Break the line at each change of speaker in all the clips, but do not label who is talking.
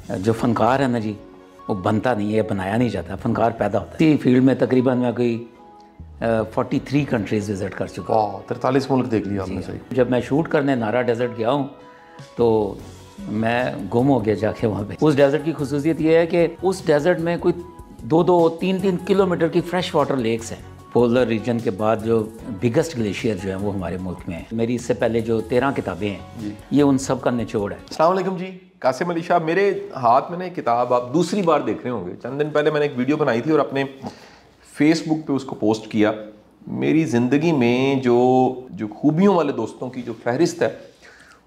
जो फनकार है ना जी, वो बनता नहीं है, बनाया नहीं जाता, फनकार पैदा होता है। इसी फील्ड में तकरीबन मैं कोई 43 कंट्रीज़ विज़िट कर चुका हूँ।
43 मुल्क देख लिया आपने। सही।
जब मैं शूट करने नारा डेजर्ट गया हूँ तो मैं गुम हो गया जाके वहाँ पे। उस डेजर्ट की खुसूसियत ये है कि उस डेजर्ट में कोई 2-3 किलोमीटर की फ्रेश वाटर लेक्स हैं। पोलर रीजन के बाद जो बिगेस्ट ग्लेशियर जो है वो हमारे मुल्क में है। मेरी इससे पहले जो 13 किताबें हैं ये उन सब का निचोड़ है।
अस्सलाम वालेकुम जी, कासिम अली शाह। मेरे हाथ में ना एक किताब आप दूसरी बार देख रहे होंगे। चंद दिन पहले मैंने एक वीडियो बनाई थी और अपने फेसबुक पे उसको पोस्ट किया। मेरी ज़िंदगी में जो खूबियों वाले दोस्तों की जो फहरिस्त है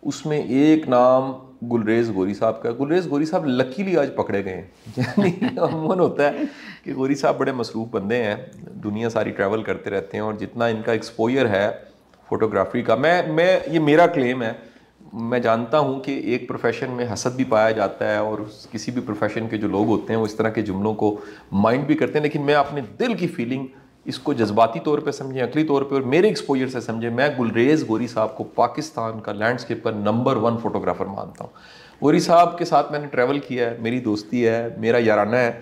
उसमें एक नाम गुलरेज़ गोरी साहब का। गुलरेज़ गोरी साहब लकीली आज पकड़े गए हैं। यानी अमूमन होता है कि गोरी साहब बड़े मसरूफ़ बंदे हैं, दुनिया सारी ट्रैवल करते रहते हैं और जितना इनका एक्सपोजर है फोटोग्राफी का, मैं ये मेरा क्लेम है। मैं जानता हूँ कि एक प्रोफेशन में हसद भी पाया जाता है और किसी भी प्रोफेशन के जो लोग होते हैं वो इस तरह के जुमलों को माइंड भी करते हैं, लेकिन मैं अपने दिल की फीलिंग इसको जज्बाती तौर पे समझें, अकली तौर पे और मेरे एक्सपोजर से समझें, मैं गुलरेज़ गोरी साहब को पाकिस्तान का लैंडस्केप का नंबर 1 फोटोग्राफर मानता हूँ। गोरी साहब के साथ मैंने ट्रैवल किया है, मेरी दोस्ती है, मेरा याराना है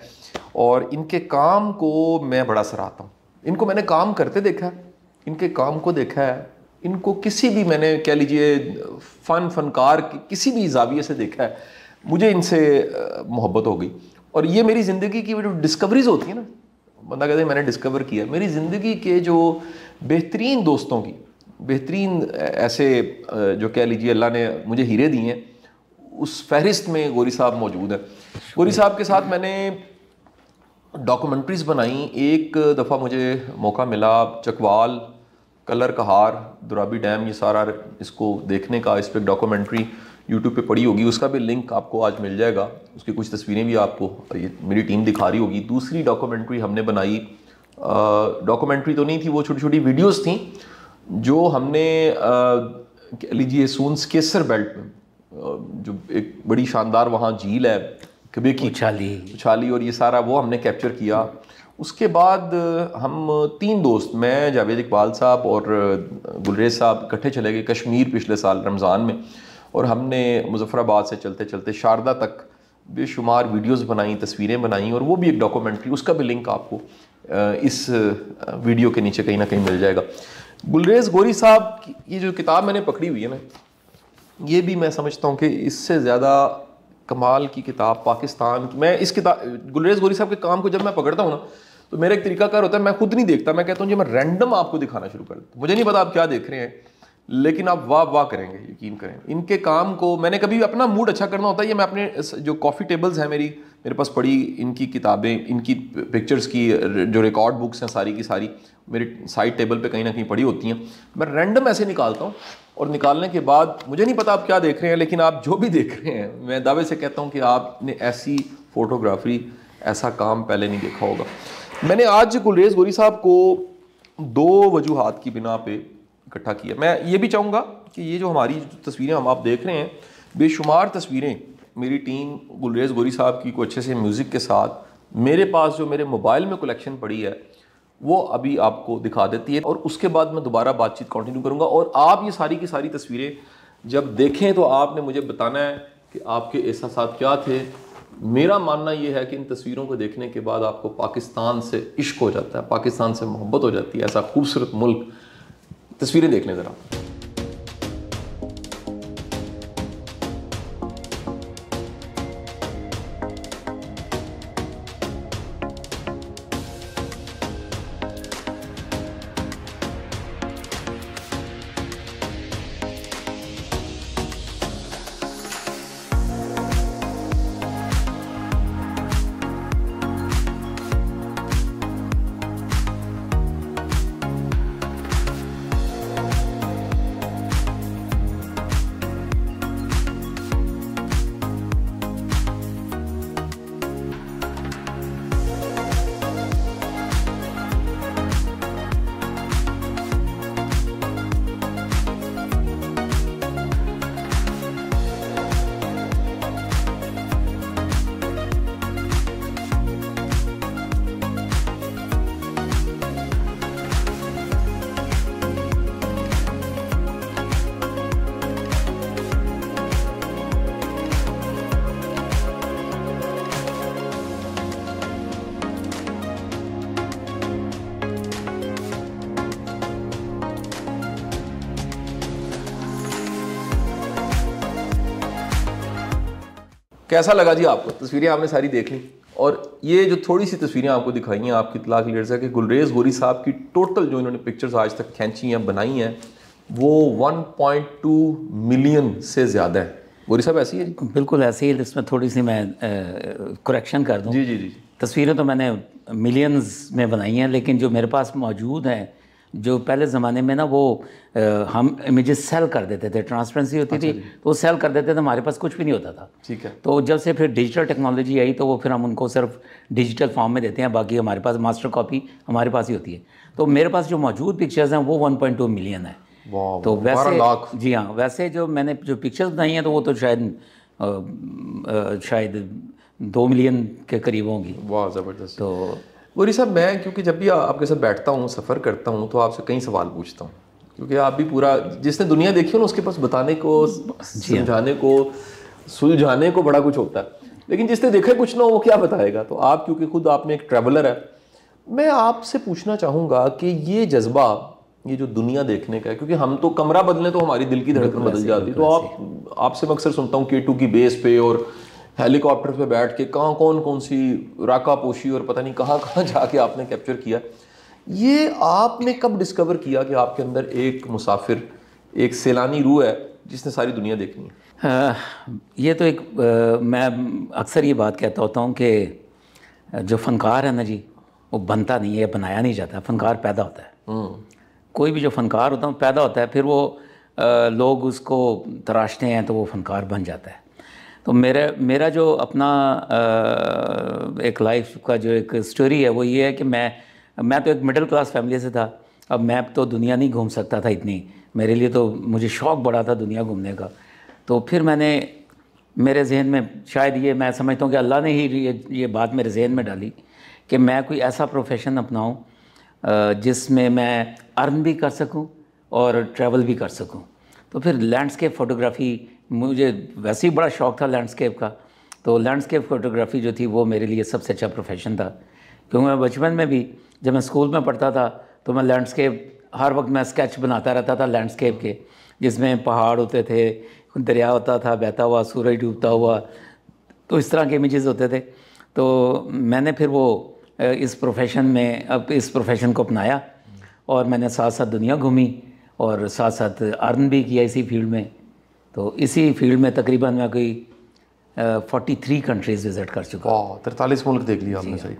और इनके काम को मैं बड़ा सराहता हूँ। इनको मैंने काम करते देखा है, इनके काम को देखा है, इनको किसी भी मैंने कह लीजिए फनकार किसी भी जाविये से देखा है, मुझे इनसे मोहब्बत हो गई। और ये मेरी ज़िंदगी की जो डिस्कवरीज होती है ना, बंदा कहते हैं मैंने डिस्कवर किया, मेरी ज़िंदगी के जो बेहतरीन दोस्तों की बेहतरीन ऐसे जो कह लीजिए अल्लाह ने मुझे हीरे दिए हैं, उस फहरिस्त में गोरी साहब मौजूद है। गोरी साहब के साथ मैंने डॉक्यूमेंट्रीज़ बनाई। एक दफ़ा मुझे मौका मिला चकवाल, कलर कहार, दुराबी डैम, ये सारा इसको देखने का। इस पर डॉक्यूमेंट्री यूट्यूब पे पड़ी होगी, उसका भी लिंक आपको आज मिल जाएगा। उसकी कुछ तस्वीरें भी आपको ये मेरी टीम दिखा रही होगी। दूसरी डॉक्यूमेंट्री हमने बनाई, डॉक्यूमेंट्री तो नहीं थी, वो छोटी छोटी वीडियोस थी जो हमने कह लीजिए सून्स केसर बेल्ट में जो एक बड़ी शानदार वहाँ झील है कभी की उछाली और ये सारा वो हमने कैप्चर किया। उसके बाद हम 3 दोस्त, मैं, जावेद इकबाल साहब और गुलरेज़ साहब इकट्ठे चले गए कश्मीर पिछले साल रमज़ान में और हमने मुजफ्फराबाद से चलते चलते शारदा तक बेशुमार वीडियोस बनाई, तस्वीरें बनाई और वो भी एक डॉक्यूमेंट्री, उसका भी लिंक आपको इस वीडियो के नीचे कहीं ना कहीं मिल जाएगा। गुलरेज़ गोरी साहब की ये जो किताब मैंने पकड़ी हुई है ना, ये भी मैं समझता हूँ कि इससे ज़्यादा कमाल की किताब पाकिस्तान की। मैं इस किताब गुलरेज़ गोरी साहब के काम को जब मैं पकड़ता हूँ ना तो मेरा एक तरीकाकार होता है, मैं खुद नहीं देखता, मैं कहता हूँ जी मैं रैंडम आपको दिखाना शुरू कर देता हूँ। मुझे नहीं पता आप क्या देख रहे हैं लेकिन आप वाह वाह करेंगे, यकीन करें। इनके काम को मैंने कभी अपना मूड अच्छा करना होता है, ये मैं अपने जो कॉफ़ी टेबल्स हैं मेरे पास पड़ी, इनकी किताबें, इनकी पिक्चर्स की जो रिकॉर्ड बुक्स हैं सारी की सारी मेरे साइड टेबल पे कहीं ना कहीं पड़ी होती हैं। मैं रैंडम ऐसे निकालता हूँ और निकालने के बाद मुझे नहीं पता आप क्या देख रहे हैं, लेकिन आप जो भी देख रहे हैं मैं दावे से कहता हूँ कि आपने ऐसी फोटोग्राफी, ऐसा काम पहले नहीं देखा होगा। मैंने आज गुलरेज़ गोरी साहब को 2 वजूहात की बिना पे इकट्ठा किया। मैं ये भी चाहूँगा कि ये जो हमारी तस्वीरें हम आप देख रहे हैं, बेशुमार तस्वीरें मेरी टीम गुलरेज़ गोरी साहब की को अच्छे से म्यूज़िक के साथ मेरे पास जो मेरे मोबाइल में कलेक्शन पड़ी है वो अभी आपको दिखा देती है और उसके बाद मैं दोबारा बातचीत कंटिन्यू करूँगा। और आप ये सारी की सारी तस्वीरें जब देखें तो आपने मुझे बताना है कि आपके एहसास क्या थे। मेरा मानना ये है कि इन तस्वीरों को देखने के बाद आपको पाकिस्तान से इश्क हो जाता है, पाकिस्तान से मोहब्बत हो जाती है। ऐसा खूबसूरत मुल्क, तस्वीरें देख लें ज़रा। कैसा लगा जी आपको? तस्वीरें आपने सारी देख ली, और ये जो थोड़ी सी तस्वीरें आपको दिखाई हैं आपकी इत्तला के लिए से कि गुलरेज गोरी साहब की टोटल जो इन्होंने पिक्चर्स आज तक खींची हैं, बनाई हैं, वो 1.2 मिलियन से ज़्यादा है। गोरी साहब ऐसी है जी?
बिल्कुल ऐसे ही। इसमें थोड़ी सी मैं करेक्शन कर दूं।
जी जी जी।
तस्वीरें तो मैंने मिलियंस में बनाई हैं, लेकिन जो मेरे पास मौजूद हैं, जो पहले ज़माने में ना वो हम इमेजेस सेल कर देते थे, ट्रांसपेरेंसी होती थी तो वो सेल कर देते थे, हमारे पास कुछ भी नहीं होता था।
ठीक है।
तो जब से फिर डिजिटल टेक्नोलॉजी आई तो वो फिर हम उनको सिर्फ डिजिटल फॉर्म में देते हैं, बाकी हमारे पास मास्टर कॉपी हमारे पास ही होती है। तो मेरे पास जो मौजूद पिक्चर्स हैं वो 1.2 मिलियन है। तो वैसे जी हाँ, वैसे जो मैंने जो पिक्चर्स बनाई हैं तो वो तो शायद 2 मिलियन के करीब होंगी।
वाह ज़बरदस्त।
तो
गोरी साहब, मैं क्योंकि जब भी आपके साथ बैठता हूँ, सफ़र करता हूँ, तो आपसे कई सवाल पूछता हूँ, क्योंकि आप भी पूरा, जिसने दुनिया देखी हो ना उसके पास बताने को, समझाने को, सुलझाने को बड़ा कुछ होता है, लेकिन जिसने देखा कुछ ना हो वो क्या बताएगा। तो आप क्योंकि खुद आपने एक ट्रैवलर है, मैं आपसे पूछना चाहूँगा कि ये जज्बा, ये जो दुनिया देखने का है, क्योंकि हम तो कमरा बदलें तो हमारी दिल की धड़कन बदल जाती है, तो आपसे मैं अक्सर सुनता हूँ K2 की बेस पे और हेलीकॉप्टर पे बैठ के कहाँ कौन सी राका पोशी और पता नहीं कहाँ जाके आपने कैप्चर किया। ये आपने कब डिस्कवर किया कि आपके अंदर एक मुसाफिर, एक सैलानी रूह है जिसने सारी दुनिया देखनी है?
ये तो एक मैं अक्सर ये बात कहता होता हूँ कि जो फनकार है ना जी, वो बनता नहीं है, बनाया नहीं जाता, फनकार पैदा होता है। कोई भी जो फनकार होता है पैदा होता है, फिर वो लोग उसको तराशते हैं तो वो फनकार बन जाता है। तो मेरा जो अपना एक लाइफ का जो एक स्टोरी है वो ये है कि मैं तो एक मिडिल क्लास फैमिली से था। अब मैं तो दुनिया नहीं घूम सकता था इतनी, मेरे लिए तो मुझे शौक़ बड़ा था दुनिया घूमने का। तो फिर मेरे जहन में, शायद ये मैं समझता हूँ कि अल्लाह ने ही ये बात मेरे जहन में डाली कि मैं कोई ऐसा प्रोफेशन अपनाऊँ जिसमें मैं अर्न भी कर सकूँ और ट्रैवल भी कर सकूँ। तो फिर लैंडस्केप फ़ोटोग्राफ़ी, मुझे वैसे ही बड़ा शौक़ था लैंडस्केप का, तो लैंडस्केप फ़ोटोग्राफ़ी जो थी वो मेरे लिए सबसे अच्छा प्रोफेशन था। क्योंकि मैं बचपन में भी जब मैं स्कूल में पढ़ता था तो मैं लैंडस्केप, हर वक्त मैं स्केच बनाता रहता था लैंडस्केप के, जिसमें पहाड़ होते थे, दरिया होता था बहता हुआ, सूरज डूबता हुआ, तो इस तरह के इमेजेस होते थे। तो मैंने फिर वो इस प्रोफेशन को अपनाया और मैंने साथ साथ दुनिया घूमी और साथ साथ अर्न भी किया इसी फील्ड में। तो इसी फील्ड में तकरीबन मैं कोई 43 कंट्रीज़ विज़िट कर चुका हूँ।
43 मुल्क देख लिया आपने। सही।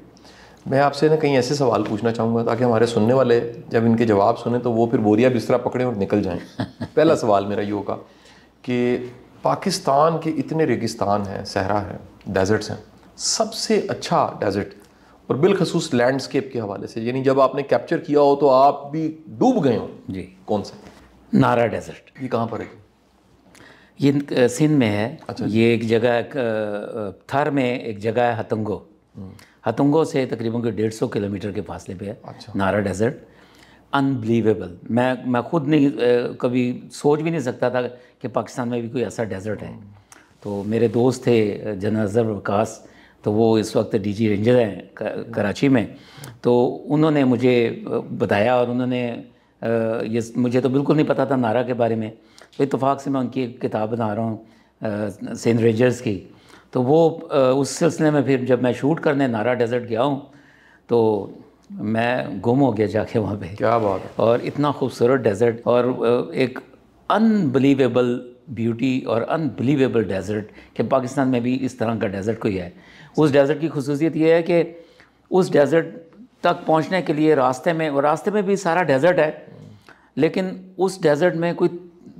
मैं आपसे ना कई ऐसे सवाल पूछना चाहूँगा ताकि हमारे सुनने वाले जब इनके जवाब सुने तो वो फिर बोरिया बिस्तरा पकड़ें और निकल जाएं। पहला सवाल मेरा ये होगा कि पाकिस्तान के इतने रेगिस्तान हैं, सहरा है, डेजर्ट्स हैं, सबसे अच्छा डेजर्ट और बिलखसूस लैंडस्केप के हवाले से, यानी जब आपने कैप्चर किया हो तो आप भी डूब गए हो
जी,
कौन सा?
नारा डेजर्ट।
ये कहाँ पर है?
ये सिंध में है।
अच्छा।
ये एक जगह, थर में एक जगह है हतंगो। हतंगो से तकरीबन 150 किलोमीटर के फासले पे है।
अच्छा।
नारा डेजर्ट। अनबिलीवेबल। मैं खुद नहीं कभी सोच भी नहीं सकता था कि पाकिस्तान में भी कोई ऐसा डेजर्ट है। तो मेरे दोस्त थे जनरल अजहर वकास, तो वो इस वक्त डीजी रेंजर हैं कराची में, तो उन्होंने मुझे बताया और उन्होंने ये, मुझे तो बिल्कुल नहीं पता था नारा के बारे में, तो इत्तेफाक से मैं उनकी एक किताब बना रहा हूँ सिंध रेंजर्स की। तो वो उस सिलसिले में फिर जब मैं शूट करने नारा डेजर्ट गया हूँ तो मैं गुम हो गया जाके वहाँ पे।
क्या बात है।
और इतना खूबसूरत डेजर्ट और एक अनबिलीवेबल ब्यूटी और अनबिलीवेबल डेजर्ट कि पाकिस्तान में भी इस तरह का डेजर्ट कोई है। उस डेजर्ट की खुसूसियत ये है कि उस डेजर्ट तक पहुंचने के लिए रास्ते में भी सारा डेजर्ट है, लेकिन उस डेजर्ट में कोई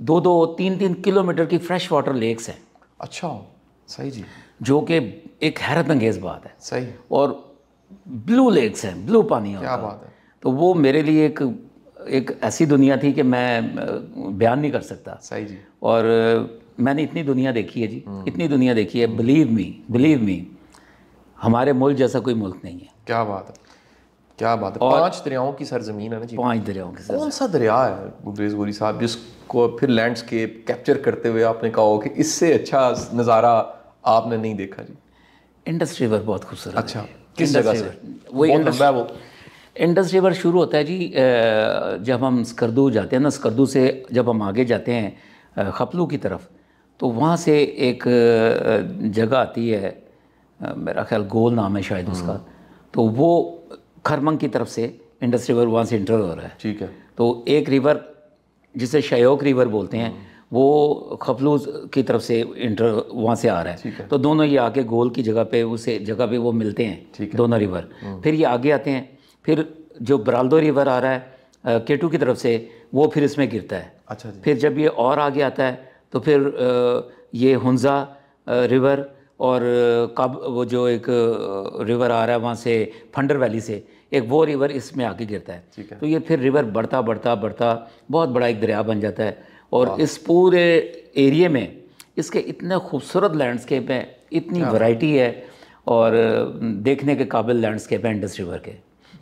2-3 किलोमीटर की फ्रेश वाटर लेक्स हैं। अच्छा, सही जी। जो कि एक हैरत अंगेज़ बात है। सही। और ब्लू लेक्स हैं, ब्लू पानी होता है। क्या बात है। तो वो मेरे लिए एक ऐसी दुनिया थी कि मैं बयान नहीं कर सकता। सही जी। और मैंने इतनी दुनिया देखी है जी, इतनी दुनिया देखी है। बिलीव मी हमारे मुल्क जैसा कोई मुल्क नहीं है। क्या बात है, क्या बात है। 5 दरियाओं की सरजमीन है ना जी। 5 दरियाओं की। कौन सा दरिया है गुलरेज गोरी साहब जिसको फिर लैंडस्केप कैप्चर करते हुए आपने कहा हो कि इससे अच्छा नज़ारा आपने नहीं देखा जी? इंडस रिवर बहुत खूबसूरत। अच्छा, किस जगह से? वो इंडस रिवर शुरू होता है जी, जब हम स्कर्दू जाते हैं ना, स्कर्दू से जब हम आगे जाते हैं खपलू की तरफ, तो वहाँ से एक जगह आती है, मेरा ख्याल गोल नाम है शायद उसका, तो वो खरमंग की तरफ से इंडस रिवर वहाँ से इंटर हो रहा है।
ठीक है।
तो एक रिवर जिसे शयोक रिवर बोलते हैं वो खफलूज की तरफ से इंटर वहाँ से आ रहा है। तो दोनों ये आके गोल की जगह पे उस जगह पे वो मिलते हैं दोनों रिवर। फिर ये आगे आते हैं, फिर जो बराल्दो रिवर आ रहा है केटू की तरफ से, वो फिर इसमें गिरता है।
अच्छा जी।
फिर जब ये और आगे आता है तो फिर ये हुंजा रिवर और कब वो जो एक रिवर आ रहा है वहाँ से फंडर वैली से, एक वो रिवर इसमें आके गिरता है। तो ये फिर रिवर बढ़ता बढ़ता बढ़ता बहुत बड़ा एक दरिया बन जाता है। और इस पूरे एरिया में इसके इतने खूबसूरत लैंडस्केप हैं, इतनी वैरायटी है और देखने के काबिल लैंडस्केप है इंडस रिवर के।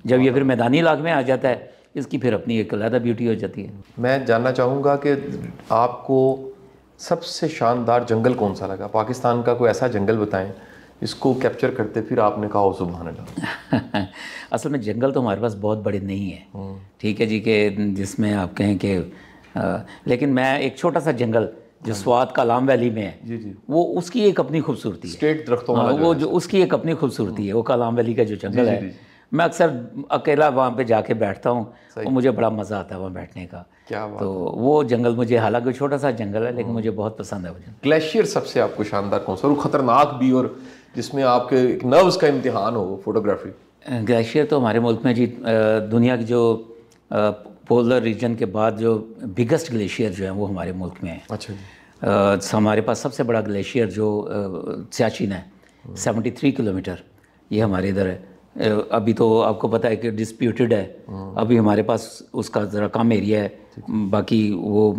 जब ये फिर मैदानी इलाके में आ जाता है इसकी फिर अपनी एक अलग ब्यूटी हो जाती है।
मैं जानना चाहूँगा कि आपको सबसे शानदार जंगल कौन सा लगा? पाकिस्तान का कोई ऐसा जंगल बताएं इसको कैप्चर करते फिर आपने कहा सुभान अल्लाह।
असल में जंगल तो हमारे पास बहुत बड़े नहीं है, ठीक है जी, के जिसमें आप कहें कि लेकिन मैं एक छोटा सा जंगल जो स्वात कालाम वैली में है,
जी जी, वो
उसकी एक अपनी खूबसूरती है।
स्ट्रेट दरख्तों वाला
वो जो उसकी एक अपनी खूबसूरती है, वो कालाम वैली का जो जंगल है। मैं अक्सर अकेला वहाँ पे जाके बैठता हूँ और मुझे बड़ा मज़ा आता है वहाँ बैठने का।
क्या बात।
तो वो जंगल मुझे, हालांकि छोटा सा जंगल है लेकिन मुझे बहुत पसंद है वो जंगल।
ग्लेशियर सबसे आपको शानदार कौन सा, और खतरनाक भी, और जिसमें आपके एक नर्व्स का इम्तिहान हो फोटोग्राफी? ग्लेशियर तो हमारे मुल्क में जी दुनिया की जो पोलर रीजन के बाद जो बिगेस्ट ग्लेशियर जो है वो हमारे मुल्क में है। अच्छा जी।
हमारे पास सबसे बड़ा ग्लेशियर जो सियाचिन है 73 किलोमीटर, ये हमारे इधर है। अभी तो आपको पता है कि डिस्प्यूटेड है, अभी हमारे पास उसका ज़रा कम एरिया है, बाकी वो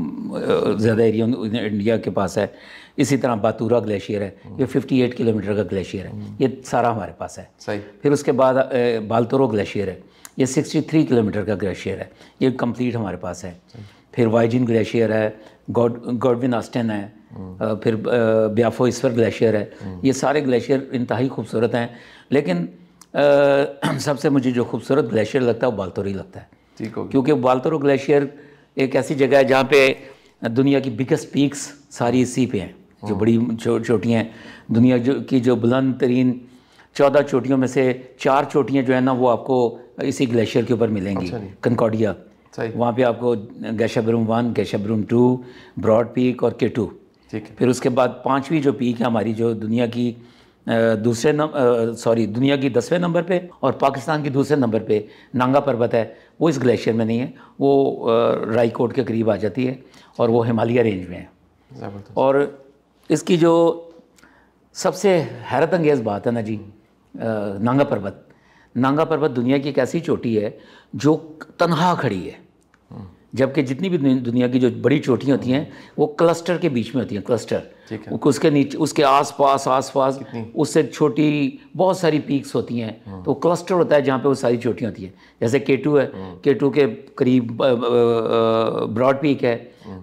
ज़्यादा एरिया इंडिया के पास है। इसी तरह बातूरा ग्लेशियर है, ये 58 किलोमीटर का ग्लेशियर है, ये सारा हमारे पास है।
सही।
फिर उसके बाद बाल्तोरो ग्लेशियर है, ये 63 किलोमीटर का ग्लेशियर है, ये कंप्लीट हमारे पास है। फिर वाइजिन ग्लेशियर है, गॉडविन ऑस्टिन है, फिर ब्याफो ईस्वर ग्लेशियर है। ये सारे ग्लेशियर इंतहाई खूबसूरत हैं, लेकिन सबसे मुझे जो खूबसूरत ग्लेशियर लगता है वो बाल्तोरो ही लगता है।
ठीक हो,
क्योंकि बाल्तोरो ग्लेशियर एक ऐसी जगह है जहाँ पे दुनिया की बिगेस्ट पीक्स सारी इसी पे हैं, जो बड़ी चोटियाँ हैं। दुनिया की जो बुलंद तरीन 14 चोटियों में से 4 चोटियाँ जो है ना वो आपको इसी ग्लेशियर के ऊपर मिलेंगी। कंकॉर्डिया, वहाँ पे आपको गैशाब्रूम 1, गैशाब्रूम 2, ब्रॉड पीक और K2।
ठीक है।
फिर उसके बाद 5वीं जो पीक है हमारी, जो दुनिया की दुनिया की 10वें नंबर पे और पाकिस्तान की दूसरे नंबर पे नांगा पर्वत है, वो इस ग्लेशियर में नहीं है, वो रायकोट के करीब आ जाती है और वो हिमालय रेंज में है। और इसकी जो सबसे हैरत अंगेज़ बात है ना जी, नांगा पर्वत दुनिया की एक ऐसी चोटी है जो तन्हा खड़ी है, जबकि जितनी भी दुनिया की जो बड़ी चोटियाँ होती हैं वो क्लस्टर के बीच में होती हैं, क्लस्टर। उसके नीचे, उसके आसपास उससे छोटी बहुत सारी पीक्स होती हैं, तो क्लस्टर होता है जहाँ पे वो सारी चोटियाँ होती हैं। जैसे K2 है, K2 के करीब ब्रॉड पीक है,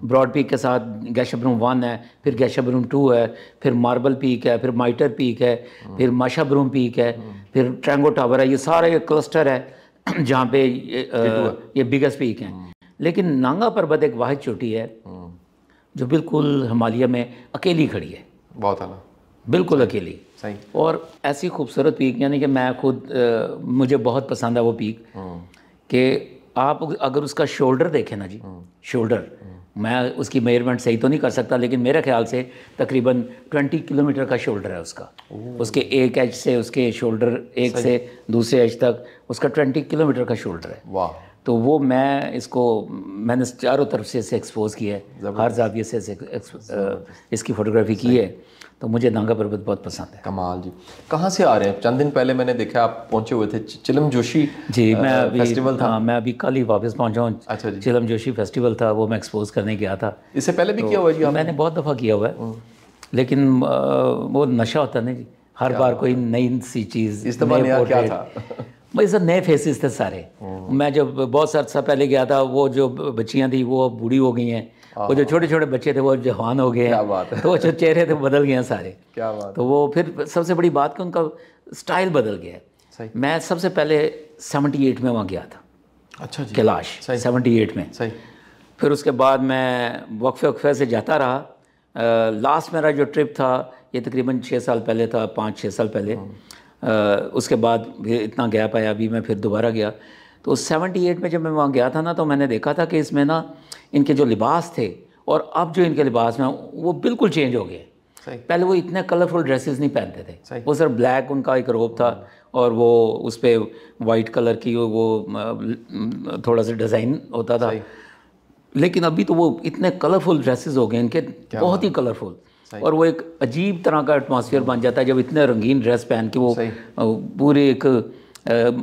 ब्रॉड पीक के साथ गैशाब्रूम 1 है, फिर गैशाब्रूम 2 है, फिर मार्बल पीक है, फिर माइटर पीक है, फिर माशाब्रूम पीक है, फिर ट्रैंगो टावर है। ये सारे क्लस्टर है जहाँ पे ये बिगेस्ट पीक हैं। लेकिन नांगा पर्वत एक वाहिद चोटी है जो बिल्कुल हिमालय में अकेली खड़ी है,
बहुत आला,
बिल्कुल अकेली।
सही। और
ऐसी खूबसूरत पीक, यानी कि मैं खुद मुझे बहुत पसंद है वो पीक, कि आप अगर उसका शोल्डर देखें ना जी, शोल्डर, मैं उसकी मेजरमेंट सही तो नहीं कर सकता लेकिन मेरे ख्याल से तकरीबन 20 किलोमीटर का शोल्डर है उसका। उसके एक एज से, उसके शोल्डर एक से दूसरे एज तक उसका 20 किलोमीटर का शोल्डर है।
वाह।
तो वो मैंने चारों तरफ से इसे एक्सपोज किया है, हर जाविये से इसकी फ़ोटोग्राफी की है, तो मुझे नांगा पर्वत बहुत पसंद है।
कमाल जी। कहाँ से आ रहे हैं? चंद दिन पहले मैंने देखा आप पहुँचे हुए थे, चिलम जोशी
जी। मैं अभी
फेस्टिवल था।
हाँ, मैं अभी कल ही वापस पहुँचा हूँ।
अच्छा जी।
चिलम जोशी फेस्टिवल था, वो मैं एक्सपोज करने गया था।
इससे पहले भी किया हुआ जी?
मैंने बहुत दफ़ा किया हुआ है, लेकिन वो नशा होता नहीं जी, हर बार कोई नई सी चीज़।
इस दफ़ा नया क्या था?
भाई सर नए फेसेस थे सारे। मैं जब बहुत अर्सा पहले गया था, वो जो बच्चियां थी वो बूढ़ी हो गई हैं, वो जो छोटे छोटे बच्चे थे वो जवान हो गए हैं, तो वो जो चेहरे थे बदल गए हैं सारे।
क्या बात।
तो वो फिर सबसे बड़ी बात कि उनका स्टाइल बदल गया है। मैं सबसे पहले 78 में वहाँ गया था।
अच्छा जी।
कैलाश 78 में।
सही।
फिर उसके बाद मैं वक्फे से जाता रहा, लास्ट मेरा जो ट्रिप था ये तकरीबन 6 साल पहले था, 5-6 साल पहले। उसके बाद भी इतना गैप आया, अभी मैं फिर दोबारा गया। तो 78 में जब मैं वहाँ गया था ना, तो मैंने देखा था कि इसमें ना इनके जो लिबास थे और अब जो इनके लिबास में वो बिल्कुल चेंज हो गए। पहले वो इतने कलरफुल ड्रेसेस नहीं पहनते थे, वो सिर्फ ब्लैक उनका एक रोब था और वो उस पर वाइट कलर की वो थोड़ा सा डिज़ाइन होता था। लेकिन अभी तो वो इतने कलरफुल ड्रेसेस हो गए इनके, बहुत ही कलरफुल, और वो एक अजीब तरह का एटमॉस्फेयर बन जाता है जब इतने रंगीन ड्रेस पहन के वो पूरे एक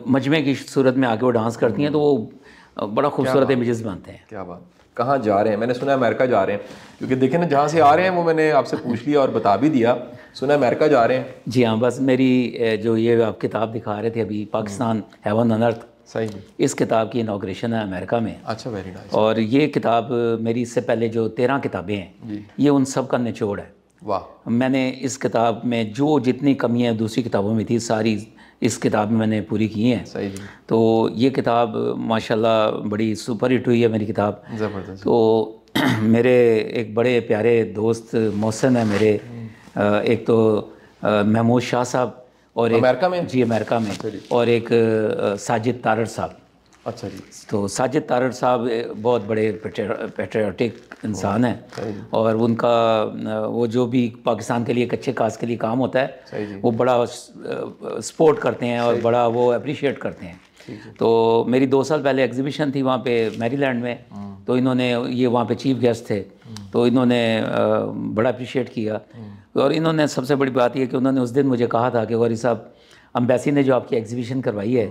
मजमे की सूरत में आके वो डांस करती हैं, तो वो बड़ा खूबसूरत इमेजेस बनते हैं।
क्या बात। कहाँ जा रहे हैं? मैंने सुना अमेरिका जा रहे हैं, क्योंकि देखें ना जहाँ से आ रहे हैं वो मैंने आपसे पूछ लिया और बता भी दिया, सुना अमेरिका जा रहे हैं।
जी हाँ, बस मेरी जो ये आप किताब दिखा रहे थे अभी, पाकिस्तान हेवन ऑन अर्थ,
सही, इस
किताब की इनॉग्रेशन है अमेरिका में।
अच्छा, वेरी नाइस।
और ये किताब मेरी इससे पहले जो 13 किताबें हैं ये उन सब का निचोड़ है।
वाह। मैंने
इस किताब में जो जितनी कमियां दूसरी किताबों में थी सारी इस किताब में मैंने पूरी की हैं।
सही जी।
तो ये किताब माशाल्लाह बड़ी सुपर हिट हुई है मेरी किताब,
ज़बरदस्त।
तो मेरे एक बड़े प्यारे दोस्त मोहसिन है मेरे, एक तो महमूद शाह साहब और
अमेरिका में?
जी अमेरिका में, और एक साजिद तारड़ साहब।
अच्छा जी।
तो साजिद तारड़ साहब बहुत बड़े पेट्रियाटिक इंसान हैं, और उनका वो जो भी पाकिस्तान के लिए एक अच्छे काज के लिए काम होता है वो बड़ा सपोर्ट करते हैं और बड़ा वो अप्रिशिएट करते हैं। तो मेरी 2 साल पहले एग्जीबिशन थी वहाँ पे मैरीलैंड में, तो इन्होंने ये वहाँ पे चीफ गेस्ट थे, तो इन्होंने बड़ा अप्रिशिएट किया। और इन्होंने सबसे बड़ी बात यह कि उन्होंने उस दिन मुझे कहा था कि गौरी साहब, अम्बेसी ने जो आपकी एग्जीबिशन करवाई है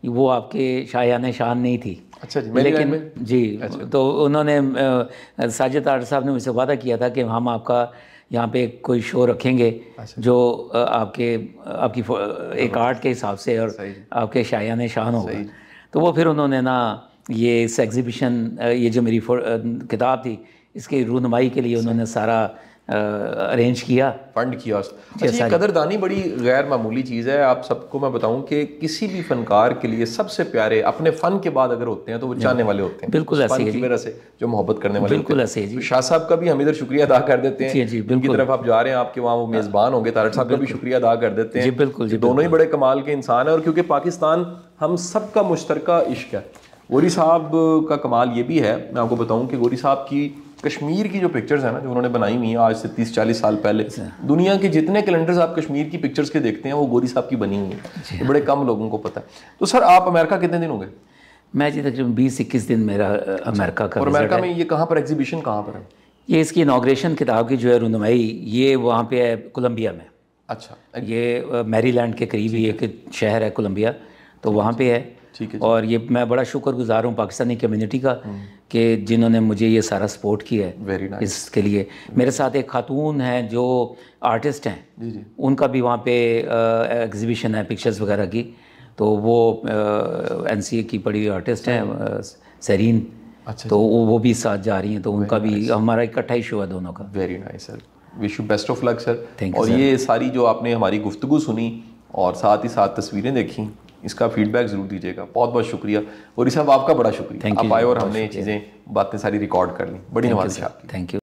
वो आपके शायान शान नहीं थी।
अच्छा जी।
लेकिन जी, अच्छा। तो उन्होंने साजिद तारड़ साहब ने मुझसे वादा किया था कि हम आपका यहाँ पे कोई शो रखेंगे। अच्छा। जो आपकी एक आर्ट के हिसाब से और आपके शायान शान होगा। तो वो फिर उन्होंने ना ये इस एग्जीबिशन, ये जो मेरी किताब थी इसकी रूनुमाई के लिए उन्होंने सारा अरेंज किया, फंड किया। अच्छा, ये कदरदानी बड़ी गैर मामूली चीज़ है। आप सबको मैं बताऊं कि किसी भी फनकार के लिए सबसे प्यारे अपने फ़न के बाद अगर होते हैं तो वो चाहने वाले होते हैं। बिल्कुल ऐसे ही वजह से जो मोहब्बत करने वाले, बिल्कुल ऐसे ही। शाह साहब का भी हम इधर शुक्रिया अदा कर देते हैं, जिनकी तरफ आप जा रहे हैं, आपके वहाँ वो मेज़बान होंगे, तारड़ साहब का भी शुक्रिया अदा कर देते हैं। बिल्कुल, दोनों ही बड़े कमाल के इंसान हैं। और क्योंकि पाकिस्तान हम सब का मुश्तरका इश्क है। गौरी साहब का कमाल ये भी है, मैं आपको बताऊं कि गौरी साहब की कश्मीर की जो पिक्चर्स हैं ना, जो उन्होंने बनाई हुई हैं आज से 30-40 साल पहले, दुनिया के जितने कैलेंडर्स आप कश्मीर की पिक्चर्स के देखते हैं वो गौरी साहब की बनी हुई है। तो बड़े कम लोगों को पता है। तो सर, आप अमेरिका कितने दिन हो गए? मैं जी तकरीबन 20-21 दिन मेरा अमेरिका का। और अमेरिका में ये कहाँ पर एग्जीबिशन कहाँ पर है? ये इसकी इनॉग्रेशन किताब की जो है रूनुमाई, ये वहाँ पे है कोलंबिया में। अच्छा। ये मैरीलैंड के करीब ही एक शहर है कोलंबिया, तो वहाँ पे है। ठीक है। और ये मैं बड़ा शुक्रगुजार हूँ पाकिस्तानी कम्युनिटी का कि जिन्होंने मुझे ये सारा सपोर्ट किया है। Very nice. इसके लिए मेरे साथ एक खातून है जो आर्टिस्ट हैं, जी। उनका भी वहाँ पे एग्जीबिशन है पिक्चर्स वगैरह की, तो वो NCA की बड़ी आर्टिस्ट हैं, सरीन। अच्छा। तो वो भी साथ जा रही हैं, तो उनका भी हमारा इकट्ठा ही शो है दोनों का। Very nice sir, wish you best of luck sir. Thank you. और ये सारी जो आपने हमारी गुफ्तगू सुनी और साथ ही साथ तस्वीरें देखी, इसका फीडबैक ज़रूर दीजिएगा। बहुत बहुत शुक्रिया। और साहब आपका बड़ा शुक्रिया, आप आए और हमने ये चीज़ें बातें सारी रिकॉर्ड कर ली। बड़ी नवाज़िश आपकी। Thank you.